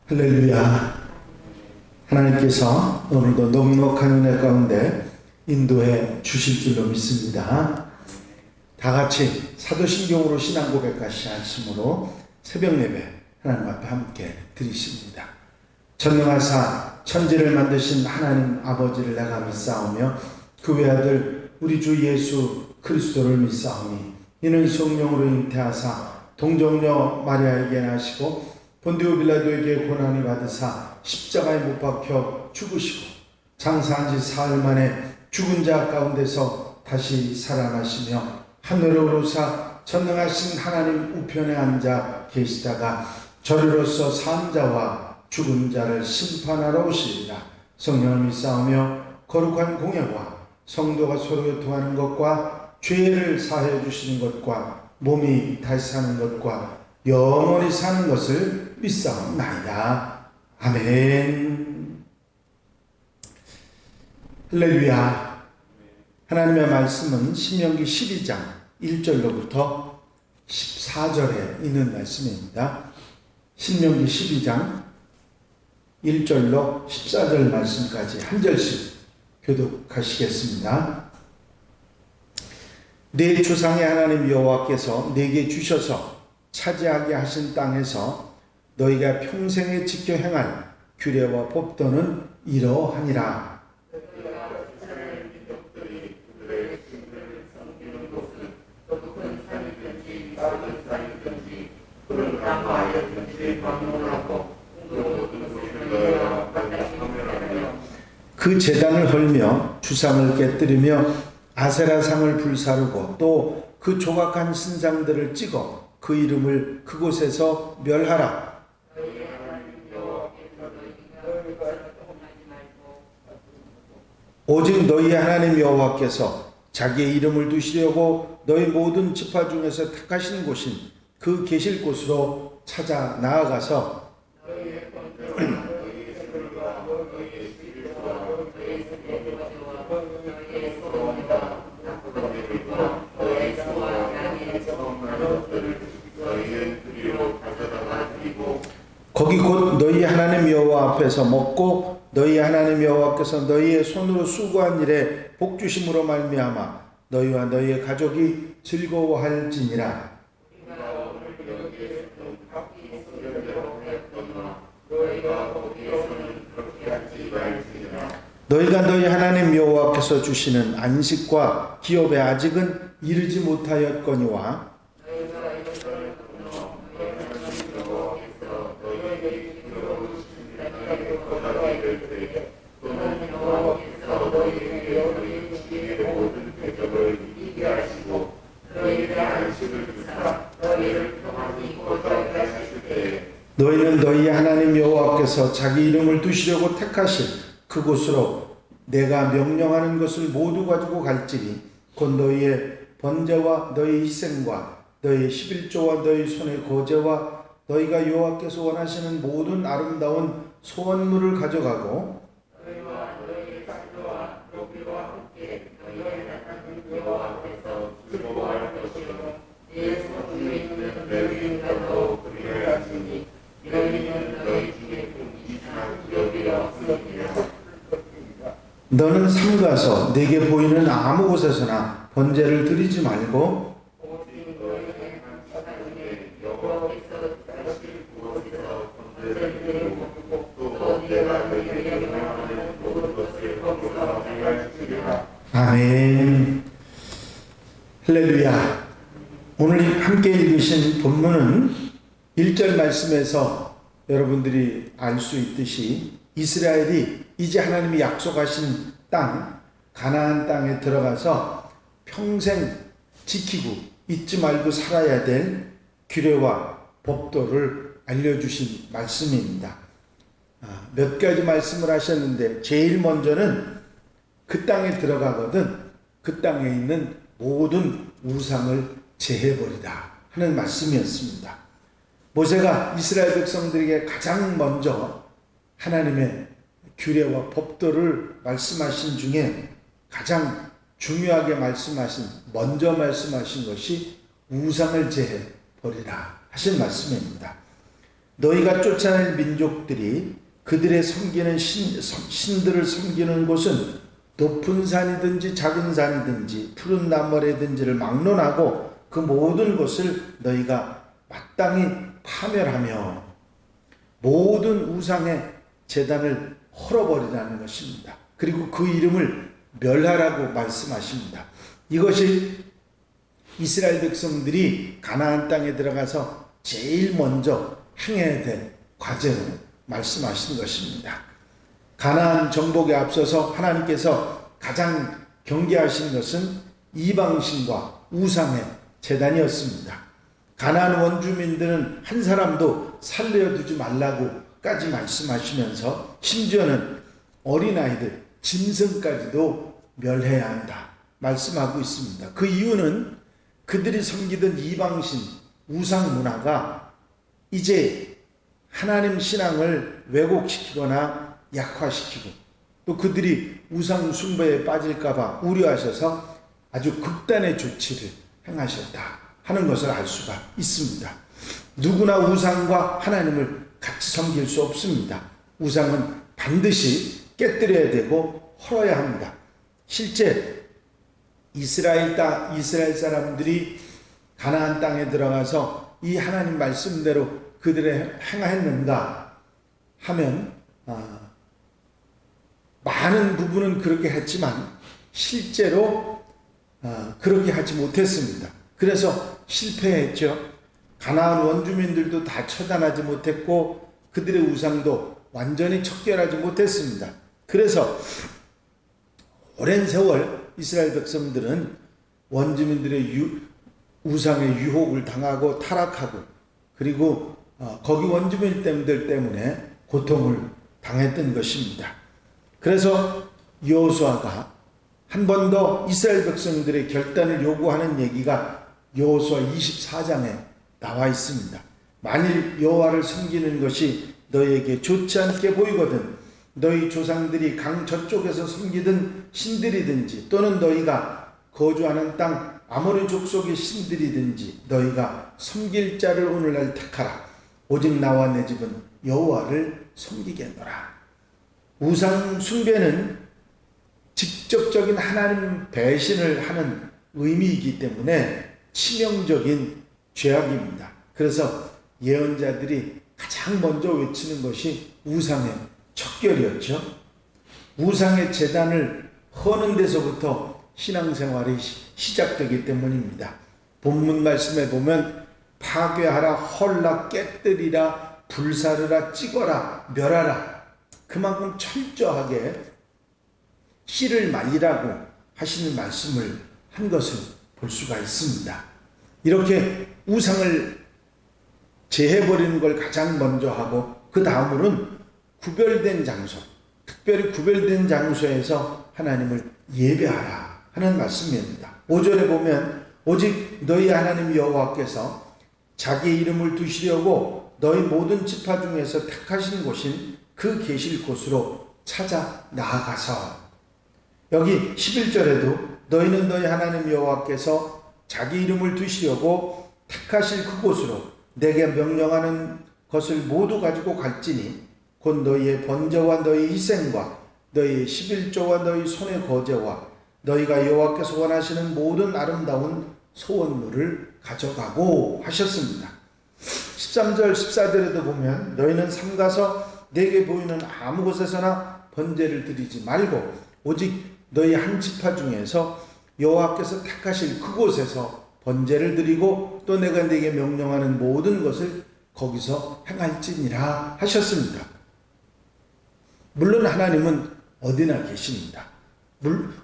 할렐루야. 하나님께서 오늘도 넉넉한 은혜 가운데 인도해 주실 줄로 믿습니다. 다 같이 사도신경으로 신앙 고백하시 하심으로 새벽 예배 하나님 앞에 함께 드리십니다. 전능하사 천지를 만드신 하나님 아버지를 내가 믿사오며 그 외아들 우리 주 예수 그리스도를 믿사오니 이는 성령으로 잉태하사 동정녀 마리아에게 나시고 본디오 빌라도에게 고난을 받으사 십자가에 못 박혀 죽으시고 장사한 지 사흘 만에 죽은 자 가운데서 다시 살아나시며 하늘로 오르사 전능하신 하나님 우편에 앉아 계시다가 저리로서 산 자와 죽은 자를 심판하러 오시리라. 성령을 믿사오며 거룩한 공예와 성도가 서로 교통하는 것과 죄를 사하여 주시는 것과 몸이 다시 사는 것과 영원히 사는 것을 믿사옵나이다. 아멘. 할렐루야. 하나님의 말씀은 신명기 12장 1절로부터 14절에 있는 말씀입니다. 신명기 12장 1절로 14절 말씀까지 한 절씩 교독하시겠습니다. 내 조상의 하나님 여호와께서 내게 주셔서 차지하게 하신 땅에서 너희가 평생에 지켜 행할 규례와 법도는 이러하니라. 그 제단을 헐며 주상을 깨뜨리며 아세라상을 불사르고 또 그 조각한 신상들을 찍어 그 이름을 그곳에서 멸하라. 오직 너희 하나님 여호와께서 자기의 이름을 두시려고 너희 모든 지파 중에서 택하신 곳인 그 계실 곳으로 찾아 나아가서 거기 곧 너희 하나님 여호와 앞에서 먹고 너희 하나님 여호와께서 너희의 손으로 수고한 일에 복 주심으로 말미암아 너희와 너희의 가족이 즐거워할지니라. 너희가 너희 하나님 여호와께서 주시는 안식과 기업에 아직은 이르지 못하였거니와 너희는 너희 하나님 여호와께서 자기 이름을 두시려고 택하실 그곳으로 내가 명령하는 것을 모두 가지고 갈지니 곧 너희의 번제와 너희 희생과 너희 11조와 너희 손의 거제와 너희가 여호와께서 원하시는 모든 아름다운 소원물을 가져가고 너는 삼가서 내게 보이는 아무 곳에서나 번제를 드리지 말고 아멘. 할렐루야. 오늘 함께 읽으신 본문은 1절 말씀에서 여러분들이 알 수 있듯이 이스라엘이 이제 하나님이 약속하신 땅 가나안 땅에 들어가서 평생 지키고 잊지 말고 살아야 될 규례와 법도를 알려주신 말씀입니다. 몇 가지 말씀을 하셨는데 제일 먼저는 그 땅에 들어가거든 그 땅에 있는 모든 우상을 제해버리라 하는 말씀이었습니다. 모세가 이스라엘 백성들에게 가장 먼저 하나님의 규례와 법도를 말씀하신 중에 가장 중요하게 먼저 말씀하신 것이 우상을 제해버리라 하신 말씀입니다. 너희가 쫓아낼 민족들이 그들의 섬기는 신들을 섬기는 곳은 높은 산이든지 작은 산이든지 푸른 나무래든지를 막론하고 그 모든 것을 너희가 마땅히 파멸하며 모든 우상의 제단을 헐어버리라는 것입니다. 그리고 그 이름을 멸하라고 말씀하십니다. 이것이 이스라엘 백성들이 가나안 땅에 들어가서 제일 먼저 행해야 될 과제로 말씀하신 것입니다. 가나안 정복에 앞서서 하나님께서 가장 경계하신 것은 이방신과 우상의 제단이었습니다. 가나안 원주민들은 한 사람도 살려두지 말라고까지 말씀하시면서 심지어는 어린아이들, 짐승까지도 멸해야 한다 말씀하고 있습니다. 그 이유는 그들이 섬기던 이방신, 우상 문화가 이제 하나님 신앙을 왜곡시키거나 약화시키고 또 그들이 우상 숭배에 빠질까봐 우려하셔서 아주 극단의 조치를 행하셨다 하는 것을 알 수가 있습니다. 누구나 우상과 하나님을 같이 섬길 수 없습니다. 우상은 반드시 깨뜨려야 되고 헐어야 합니다. 실제 이스라엘 사람들이 가나안 땅에 들어가서 이 하나님 말씀대로 그들의 행하였는가 하면 많은 부분은 그렇게 했지만 실제로 그렇게 하지 못했습니다. 그래서 실패했죠. 가나안 원주민들도 다 처단하지 못했고 그들의 우상도 완전히 척결하지 못했습니다. 그래서 오랜 세월 이스라엘 백성들은 원주민들의 우상의 유혹을 당하고 타락하고 그리고 거기 원주민들 때문에 고통을 당했던 것입니다. 그래서 여호수아가 한 번 더 이스라엘 백성들의 결단을 요구하는 얘기가 여호수아 24장에 나와 있습니다. 만일 여호와를 섬기는 것이 너희에게 좋지 않게 보이거든 너희 조상들이 강 저쪽에서 섬기던 신들이든지 또는 너희가 거주하는 땅 아모리 족속의 신들이든지 너희가 섬길 자를 오늘날 택하라. 오직 나와 내 집은 여호와를 섬기겠노라. 우상 숭배는 직접적인 하나님 배신을 하는 의미이기 때문에 치명적인 죄악입니다. 그래서 예언자들이 가장 먼저 외치는 것이 우상의 척결이었죠. 우상의 제단을 허는 데서부터 신앙생활이 시작되기 때문입니다. 본문 말씀에 보면 파괴하라, 헐라, 깨뜨리라, 불사르라, 찍어라, 멸하라. 그만큼 철저하게 씨를 말리라고 하시는 말씀을 한 것을 볼 수가 있습니다. 이렇게 우상을 제해버리는 걸 가장 먼저 하고 그 다음으로는 구별된 장소, 특별히 구별된 장소에서 하나님을 예배하라 하는 말씀입니다. 5절에 보면 오직 너희 하나님 여호와께서 자기 이름을 두시려고 너희 모든 지파 중에서 택하신 곳인 그 계실 곳으로 찾아 나아가서 여기 11절에도 너희는 너희 하나님 여호와께서 자기 이름을 두시려고 택하실 그곳으로 내게 명령하는 것을 모두 가지고 갈지니 곧 너희의 번제와 너희 희생과 너희의 11조와 너희 손의 거제와 너희가 여호와께서 원하시는 모든 아름다운 소원물을 가져가고 하셨습니다. 13절 14절에도 보면 너희는 삼가서 내게 보이는 아무 곳에서나 번제를 드리지 말고 오직 너희 한 지파 중에서 여호와께서 택하실 그곳에서 번제를 드리고 또 내가 네게 명령하는 모든 것을 거기서 행할지니라 하셨습니다. 물론 하나님은 어디나 계십니다.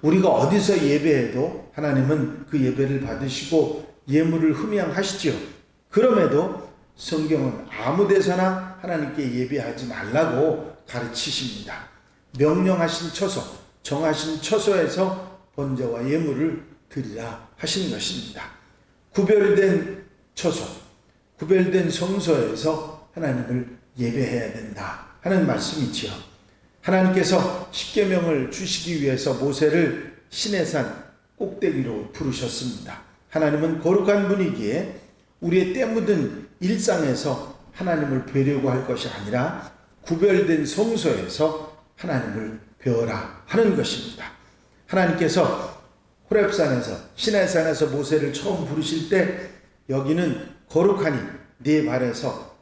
우리가 어디서 예배해도 하나님은 그 예배를 받으시고 예물을 흠양하시죠. 그럼에도 성경은 아무 데서나 하나님께 예배하지 말라고 가르치십니다. 명령하신 처소, 정하신 처소에서 번제와 예물을 드리라 하시는 것입니다. 구별된 처소, 구별된 성소에서 하나님을 예배해야 된다 하는 말씀이지요. 하나님께서 십계명을 주시기 위해서 모세를 시내산 꼭대기로 부르셨습니다. 하나님은 거룩한 분이기에 우리의 때 묻은 일상에서 하나님을 뵈려고 할 것이 아니라 구별된 성소에서 하나님을 배워라 하는 것입니다. 하나님께서 호렙산에서 시내산에서 모세를 처음 부르실 때 여기는 거룩하니 네 발에서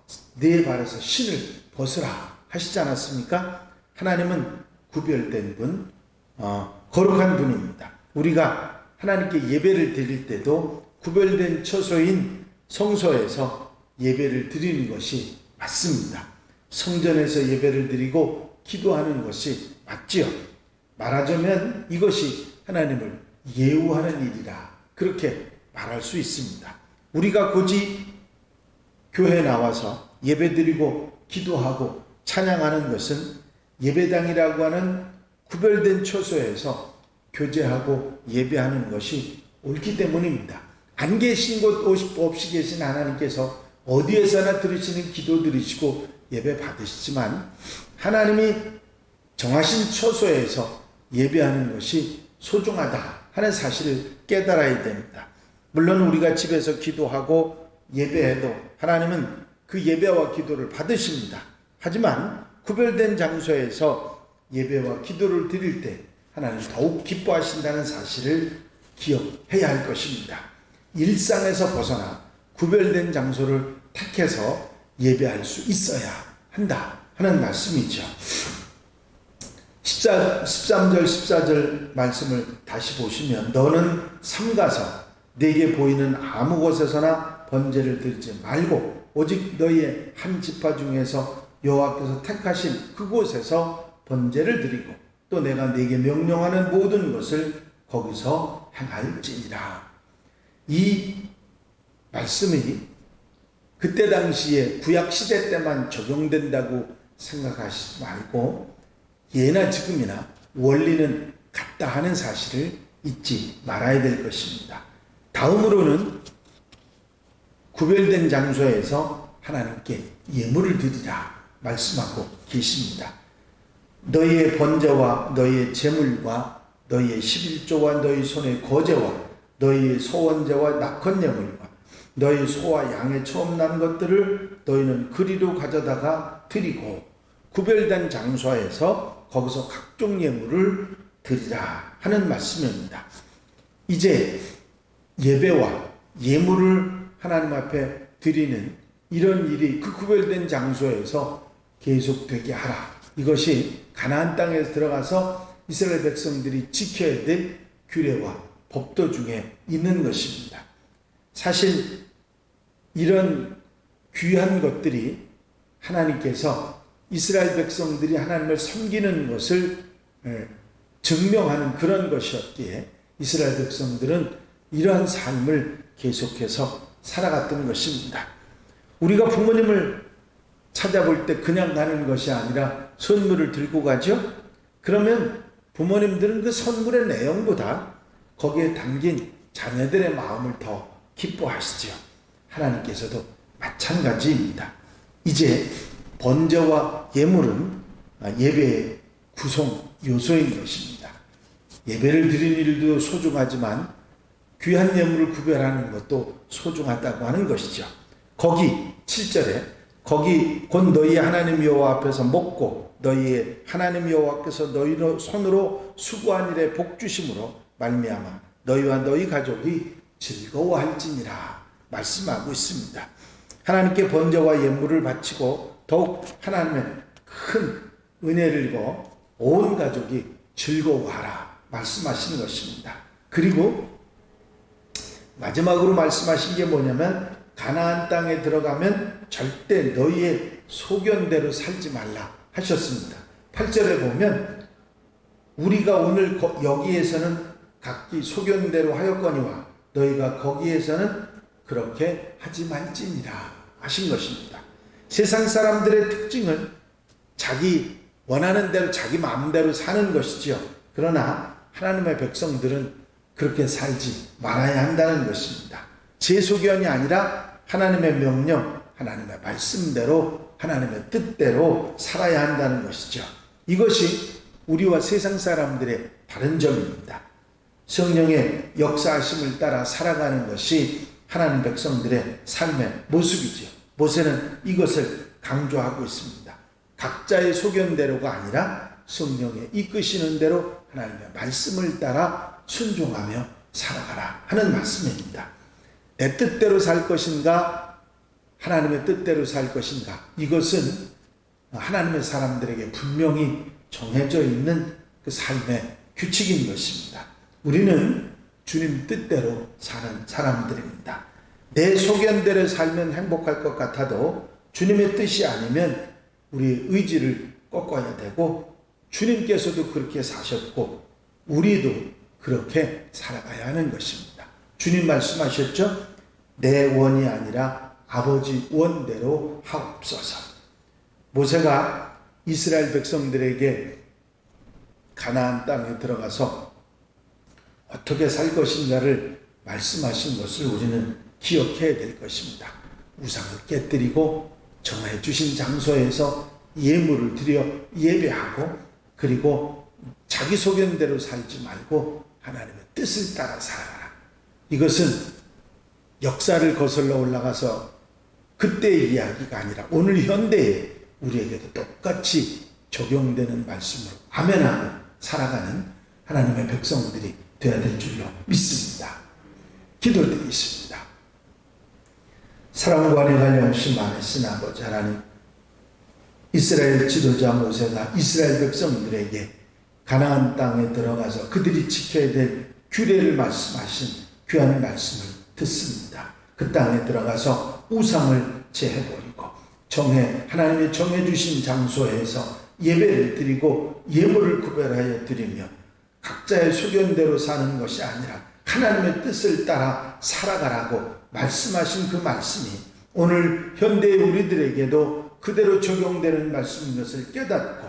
신을 벗으라 하시지 않았습니까? 하나님은 구별된 분, 거룩한 분입니다. 우리가 하나님께 예배를 드릴 때도 구별된 처소인 성소에서 예배를 드리는 것이 맞습니다. 성전에서 예배를 드리고 기도하는 것이 맞지요. 말하자면 이것이 하나님을 예우하는 일이라 그렇게 말할 수 있습니다. 우리가 굳이 교회에 나와서 예배드리고 기도하고 찬양하는 것은 예배당이라고 하는 구별된 처소에서 교제하고 예배하는 것이 옳기 때문입니다. 안 계신 곳 없이 계신 하나님께서 어디에서나 들으시는 기도 들으시고 예배 받으시지만 하나님이 정하신 처소에서 예배하는 것이 소중하다 하는 사실을 깨달아야 됩니다. 물론 우리가 집에서 기도하고 예배해도 하나님은 그 예배와 기도를 받으십니다. 하지만 구별된 장소에서 예배와 기도를 드릴 때 하나님 더욱 기뻐하신다는 사실을 기억해야 할 것입니다. 일상에서 벗어나 구별된 장소를 택해서 예배할 수 있어야 한다 하는 말씀이죠. 13절 14절 말씀을 다시 보시면 너는 삼가서 내게 보이는 아무 곳에서나 번제를 드리지 말고 오직 너희의 한 지파 중에서 여호와께서 택하신 그곳에서 번제를 드리고 또 내가 네게 명령하는 모든 것을 거기서 행할지니라. 이 말씀이 그때 당시에 구약 시대 때만 적용된다고 생각하시지 말고 예나 지금이나 원리는 같다 하는 사실을 잊지 말아야 될 것입니다. 다음으로는 구별된 장소에서 하나님께 예물을 드리라 말씀하고 계십니다. 너희의 번제와 너희의 제물과 너희의 11조와 너희 손의 거제와 너희의 소원제와 낙헌예물과 너희 소와 양의 처음 난 것들을 너희는 그리로 가져다가 드리고 구별된 장소에서 거기서 각종 예물을 드리라 하는 말씀입니다. 이제 예배와 예물을 하나님 앞에 드리는 이런 일이 그 구별된 장소에서 계속되게 하라. 이것이 가나안 땅에 들어가서 이스라엘 백성들이 지켜야 될 규례와 법도 중에 있는 것입니다. 사실 이런 귀한 것들이 하나님께서 이스라엘 백성들이 하나님을 섬기는 것을 증명하는 그런 것이었기에 이스라엘 백성들은 이러한 삶을 계속해서 살아갔던 것입니다. 우리가 부모님을 찾아볼 때 그냥 가는 것이 아니라 선물을 들고 가죠. 그러면 부모님들은 그 선물의 내용보다 거기에 담긴 자녀들의 마음을 더 기뻐하시죠. 하나님께서도 마찬가지입니다. 이제 번제와 예물은 예배의 구성 요소인 것입니다. 예배를 드리는 일도 소중하지만 귀한 예물을 구별하는 것도 소중하다고 하는 것이죠. 거기 7절에 거기 곧 너희 하나님 여호와 앞에서 먹고 너희의 하나님 여호와께서 너희 손으로 수고한 일에 복 주심으로 말미암아 너희와 너희 가족이 즐거워할지니라 말씀하고 있습니다. 하나님께 번제와 예물을 바치고 더욱 하나님의 큰 은혜를 입어 온 가족이 즐거워하라 말씀하시는 것입니다. 그리고 마지막으로 말씀하신 게 뭐냐면 가나안 땅에 들어가면 절대 너희의 소견대로 살지 말라 하셨습니다. 8절에 보면 우리가 오늘 여기에서는 각기 소견대로 하였거니와 너희가 거기에서는 그렇게 하지 말지니라 하신 것입니다. 세상 사람들의 특징은 자기 원하는 대로 자기 마음대로 사는 것이죠. 그러나 하나님의 백성들은 그렇게 살지 말아야 한다는 것입니다. 제 소견이 아니라 하나님의 명령, 하나님의 말씀대로 하나님의 뜻대로 살아야 한다는 것이죠. 이것이 우리와 세상 사람들의 다른 점입니다. 성령의 역사하심을 따라 살아가는 것이 하나님 백성들의 삶의 모습이죠. 모세는 이것을 강조하고 있습니다. 각자의 소견대로가 아니라 성령의 이끄시는 대로 하나님의 말씀을 따라 순종하며 살아가라 하는 말씀입니다. 내 뜻대로 살 것인가 하나님의 뜻대로 살 것인가, 이것은 하나님의 사람들에게 분명히 정해져 있는 그 삶의 규칙인 것입니다. 우리는 주님 뜻대로 사는 사람들입니다. 내 소견대로 살면 행복할 것 같아도 주님의 뜻이 아니면 우리의 의지를 꺾어야 되고, 주님께서도 그렇게 사셨고 우리도 그렇게 살아가야 하는 것입니다. 주님 말씀하셨죠? 내 원이 아니라 아버지 원대로 하옵소서. 모세가 이스라엘 백성들에게 가나안 땅에 들어가서 어떻게 살 것인가를 말씀하신 것을 우리는 기억해야 될 것입니다. 우상을 깨뜨리고 정해 주신 장소에서 예물을 드려 예배하고, 그리고 자기 소견대로 살지 말고 하나님의 뜻을 따라 살아가라. 이것은 역사를 거슬러 올라가서 그때의 이야기가 아니라 오늘 현대에 우리에게도 똑같이 적용되는 말씀으로 아멘하고 살아가는 하나님의 백성들이 되어야 될 줄로 믿습니다. 기도드리겠습니다. 사랑과 은혜가 영심 많으신 아버지 하나님, 이스라엘 지도자 모세가 이스라엘 백성들에게 가나안 땅에 들어가서 그들이 지켜야 될 규례를 말씀하신 귀한 말씀을 듣습니다. 그 땅에 들어가서 우상을 제해버리고 하나님의 정해주신 장소에서 예배를 드리고 예물을 구별하여 드리며 각자의 소견대로 사는 것이 아니라 하나님의 뜻을 따라 살아가라고 말씀하신 그 말씀이 오늘 현대의 우리들에게도 그대로 적용되는 말씀인 것을 깨닫고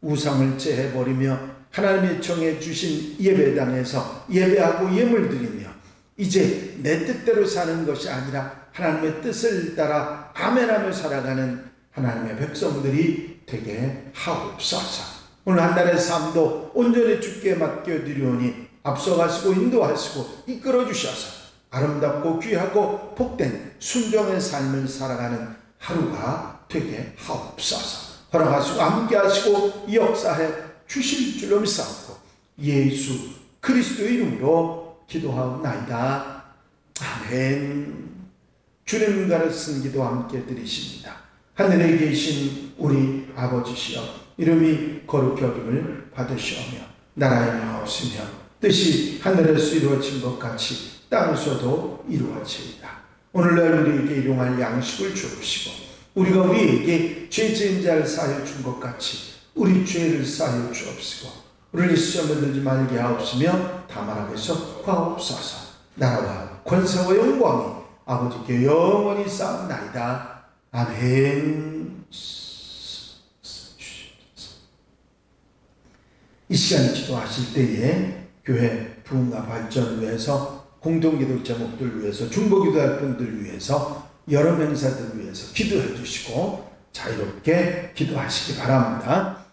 우상을 제해버리며 하나님의 정해주신 예배당에서 예배하고 예물 드리며 이제 내 뜻대로 사는 것이 아니라 하나님의 뜻을 따라 아멘하며 살아가는 하나님의 백성들이 되게 하옵소서. 오늘 한 달의 삶도 온전히 주께 맡겨드리오니 앞서가시고 인도하시고 이끌어 주셔서 아름답고 귀하고 복된 순종의 삶을 살아가는 하루가 되게 하옵소서. 허락하시고 함께하시고 역사해 주실 줄로 믿사옵고 예수 그리스도의 이름으로 기도하옵나이다. 아멘. 주님 가르친 기도 함께 드리십니다. 하늘에 계신 우리 아버지시여, 이름이 거룩히 여김을 받으시오며 나라의 나옵시며 뜻이 하늘에서 이루어진 것 같이 땅에서도 이루어지이다. 오늘날 우리에게 일용할 양식을 주옵시고 우리가 우리에게 죄 지은 자를 사하여 준 것 같이 우리 죄를 사하여 주옵시고 우리를 시험에 들지 말게 하옵시며 다만 앞에서 구하옵소서. 나라와 권세와 영광이 아버지께 영원히 쌓옵나이다. 아멘. 이 시간 기도하실 때에 교회 부흥과 발전을 위해서, 공동기도 제목들 위해서, 중보기도할 분들 위해서, 여러 명사들 위해서 기도해 주시고 자유롭게 기도하시기 바랍니다.